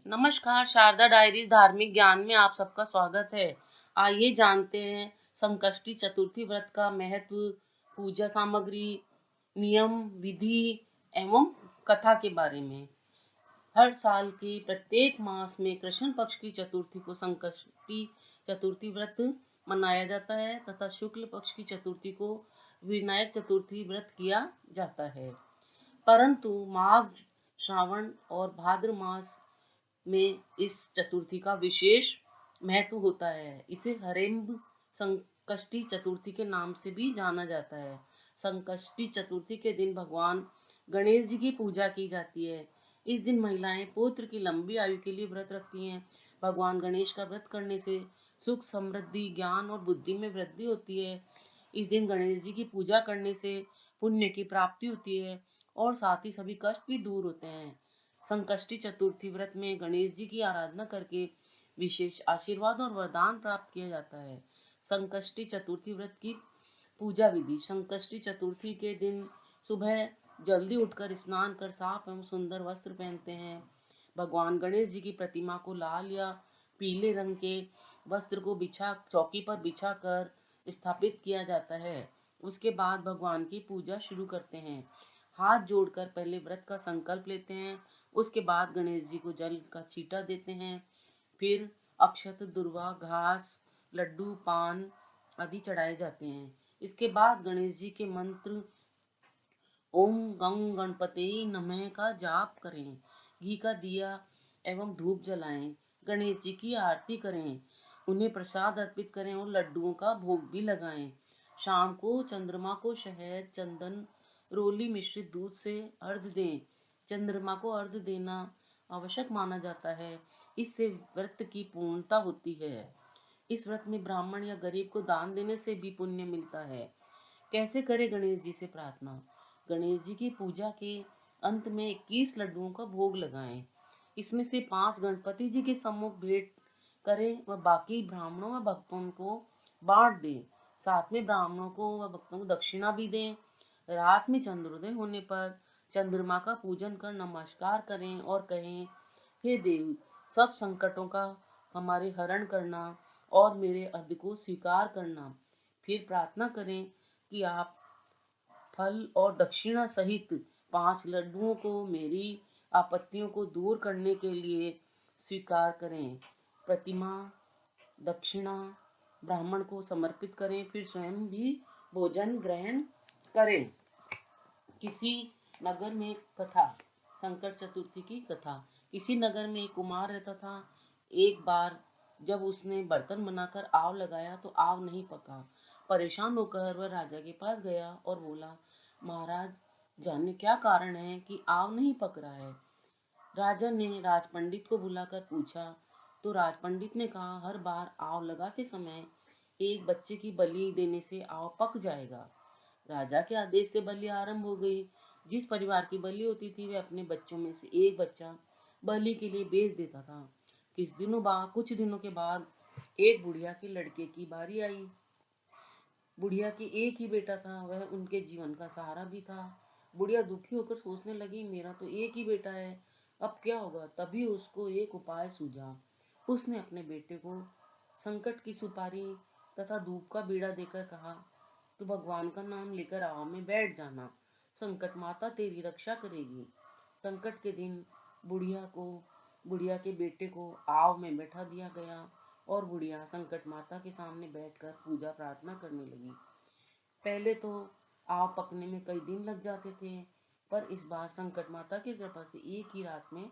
नमस्कार, शारदा डायरीज धार्मिक ज्ञान में आप सबका स्वागत है। आइए जानते हैं संकष्टी चतुर्थी व्रत का महत्व, पूजा सामग्री, नियम, विधि एवं कथा के बारे में। हर साल के प्रत्येक मास में कृष्ण पक्ष की चतुर्थी को संकष्टी चतुर्थी व्रत मनाया जाता है तथा शुक्ल पक्ष की चतुर्थी को विनायक चतुर्थी व्रत किया जाता है। परंतु माघ, श्रावण और भाद्र मास में इस चतुर्थी का विशेष महत्व होता है। इसे हरेम्ब संकष्टी चतुर्थी के नाम से भी जाना जाता है। संकष्टी चतुर्थी के दिन भगवान गणेश जी की पूजा की जाती है। इस दिन महिलाएं पुत्र की लंबी आयु के लिए व्रत रखती हैं। भगवान गणेश का व्रत करने से सुख, समृद्धि, ज्ञान और बुद्धि में वृद्धि होती है। इस दिन गणेश जी की पूजा करने से पुण्य की प्राप्ति होती है और साथ ही सभी कष्ट भी दूर होते हैं। संकष्टी चतुर्थी व्रत में गणेश जी की आराधना करके विशेष आशीर्वाद और वरदान प्राप्त किया जाता है। संकष्टी चतुर्थी व्रत की पूजा विधि। संकष्टी चतुर्थी के दिन सुबह जल्दी उठकर स्नान कर साफ एवं सुंदर वस्त्र पहनते हैं। भगवान गणेश जी की प्रतिमा को लाल या पीले रंग के वस्त्र को चौकी पर बिछा कर स्थापित किया जाता है। उसके बाद भगवान की पूजा शुरू करते हैं। हाथ जोड़कर पहले व्रत का संकल्प लेते हैं। उसके बाद गणेश जी को जल का छींटा देते हैं। फिर अक्षत, दुर्वा, घास, लड्डू, पान आदि चढ़ाए जाते हैं। इसके बाद गणेश जी के मंत्र ओम गं गणपते नमः का जाप करें। घी का दिया एवं धूप जलाएं। गणेश जी की आरती करें। उन्हें प्रसाद अर्पित करें और लड्डुओं का भोग भी लगाएं। शाम को चंद्रमा को शहद, चंदन, रोली मिश्रित दूध से अर्घ दें। चंद्रमा को अर्घ देना आवश्यक माना जाता है। इससे व्रत की पूर्णता होती है। इस व्रत में ब्राह्मण या गरीब को दान देने से भी पुण्य मिलता है। कैसे करें गणेश जी से प्रार्थना? गणेश जी की पूजा के अंत में 21 लड्डुओं का भोग लगाएं। इसमें से 5 गणपति जी के सम्मुख भेंट करें व बाकी ब्राह्मणों व भक्तों को बांट दें। साथ में ब्राह्मणों को व भक्तों को दक्षिणा भी दें। रात में चंद्रोदय होने पर चंद्रमा का पूजन कर नमस्कार करें और कहें, हे देव, सब संकटों का हमारे हरण करना और मेरे अर्घ को स्वीकार करना। फिर प्रार्थना करें कि आप फल और दक्षिणा सहित 5 लड्डुओं को मेरी आपत्तियों को दूर करने के लिए स्वीकार करें। प्रतिमा, दक्षिणा ब्राह्मण को समर्पित करें। फिर स्वयं भी भोजन ग्रहण करें। किसी नगर में कथा। संकट चतुर्थी की कथा। किसी नगर में एक कुमार रहता था। एक बार जब उसने बर्तन बनाकर आग लगाया तो आग नहीं पका। परेशान होकर वह राजा के पास गया और बोला, महाराज, जाने क्या कारण है कि आग नहीं पक रहा है। राजा ने राज पंडित को बुलाकर पूछा तो राज पंडित ने कहा, हर बार आग लगाते समय एक बच्चे की बलि देने से आग पक जाएगा। राजा के आदेश से बलि आरंभ हो गई। जिस परिवार की बलि होती थी वे अपने बच्चों में से एक बच्चा बलि के लिए बेच देता था। कुछ दिनों के बाद एक बुढ़िया के लड़के की बारी आई। बुढ़िया के एक ही बेटा था, वह उनके जीवन का सहारा भी था। बुढ़िया दुखी होकर सोचने लगी, मेरा तो एक ही बेटा है, अब क्या होगा। तभी उसको एक उपाय सूझा। उसने अपने बेटे को संकट की सुपारी तथा धूप का बीड़ा देकर कहा, तो भगवान का नाम लेकर आव में बैठ जाना, संकट माता तेरी रक्षा करेगी। संकट के दिन बुढ़िया के बेटे को आव में बैठा दिया गया और बुढ़िया संकट माता के सामने बैठकर पूजा प्रार्थना करने लगी। पहले तो आव पकने में कई दिन लग जाते थे, पर इस बार संकट माता की कृपा से एक ही रात में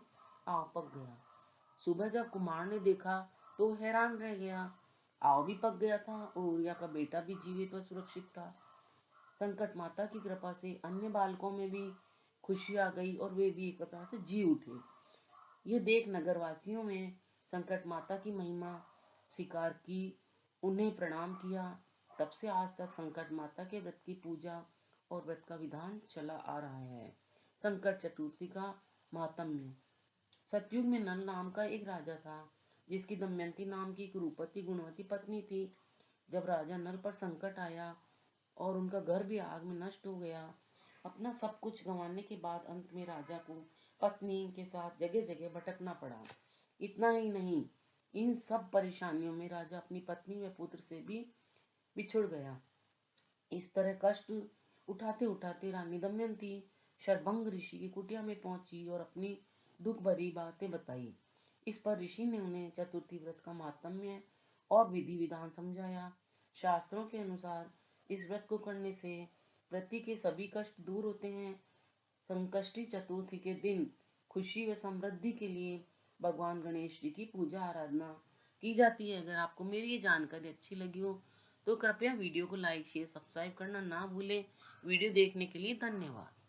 आव पक गया। सुबह जब कुमार ने देखा तो हैरान रह गया। आव भी पक गया था और बुढ़िया का बेटा भी जीवित व सुरक्षित था। संकट माता की कृपा से अन्य बालकों में भी खुशी आ गई और वे भी एक प्रकार से जी उठे। ये देख नगरवासियों में संकट माता की महिमा स्वीकार की, उन्हें प्रणाम किया। तब से आज तक संकट माता के व्रत की पूजा और व्रत का विधान चला आ रहा है। संकट चतुर्थी का महात्म्य। सतयुग में नल नाम का एक राजा था, जिसकी दमयंती नाम की एक रूपवती गुणवती पत्नी थी। जब राजा नल पर संकट आया और उनका घर भी आग में नष्ट हो गया, अपना सब कुछ गंवाने के बाद अंत में राजा को पत्नी के साथ जगह जगह भटकना पड़ा। इतना ही नहीं, इन सब परेशानियों में राजा अपनी पत्नी व पुत्र से भी बिछुड़ गया। इस तरह कष्ट उठाते उठाते रानी दमयंती शरभंग ऋषि की कुटिया में पहुंची और अपनी दुख भरी बातें बताई। इस पर ऋषि ने उन्हें चतुर्थी व्रत का माहात्म्य और विधि विधान समझाया। शास्त्रों के अनुसार इस व्रत को करने से पृथ्वी के सभी कष्ट दूर होते हैं। संकष्टी चतुर्थी के दिन खुशी व समृद्धि के लिए भगवान गणेश जी की पूजा आराधना की जाती है। अगर आपको मेरी ये जानकारी अच्छी लगी हो तो कृपया वीडियो को लाइक शेयर सब्सक्राइब करना ना भूलें। वीडियो देखने के लिए धन्यवाद।